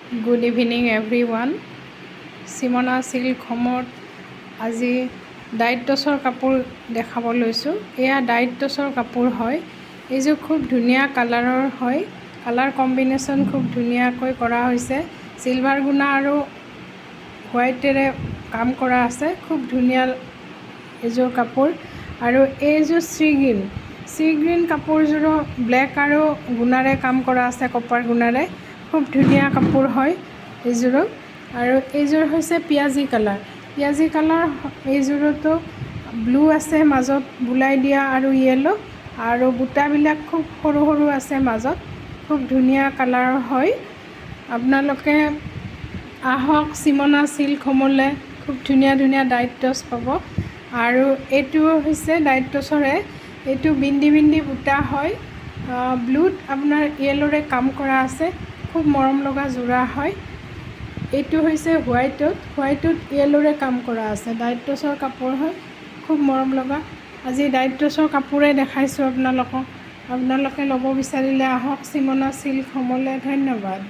Good evening everyone. Simona Silk Homot আজি diet টছৰ কাপোৰ দেখাব লৈছোঁ। এয়া ডাইট টছৰ কাপোৰ হয়। এইযোৰ খুব ধুনীয়া কালাৰৰ হয়। কালাৰ কম্বিনেশ্যন খুব ধুনীয়াকৈ কৰা হৈছে। চিলভাৰ গুণা আৰু হোৱাইটেৰে কাম কৰা আছে। খুব ধুনীয়া এইযোৰ কাপোৰ। আৰু এইযোৰ চি গ্ৰীণ কাপোৰযোৰো ব্লেক আৰু গুণাৰে কাম কৰা আছে, কপাৰ গুণাৰে। খুব ধুনীয়া কাপোৰ হয় এইযোৰো। আৰু এইযোৰ হৈছে পিঁয়াজী কালাৰ। পিঁয়াজী কালাৰ এইযোৰতো ব্লু আছে মাজত বুলাই দিয়া আৰু য়েলো, আৰু বুটাবিলাক খুব সৰু সৰু আছে মাজত। খুব ধুনীয়া কালাৰৰ হয়। আপোনালোকে আহক চিমনা চিল্ক হোমলৈ, খুব ধুনীয়া ধুনীয়া ডাইট টছ পাব। আৰু এইটো হৈছে ডাইট টছৰে, এইটো বিন্দি বিন্দি বুটা হয়। ব্লুত আপোনাৰ য়েলোৰে কাম কৰা আছে। খুব মৰম লগা যোৰা হয়। এইটো হৈছে হোৱাইটত য়েলোৰে কাম কৰা আছে। ডাইট টছৰ কাপোৰ হয়, খুব মৰম লগা। আজি ডাইট টছৰ কাপোৰে দেখাইছোঁ আপোনালোকক। আপোনালোকে ল'ব বিচাৰিলে আহক চিমনা চিল্ক হোমলৈ। ধন্যবাদ।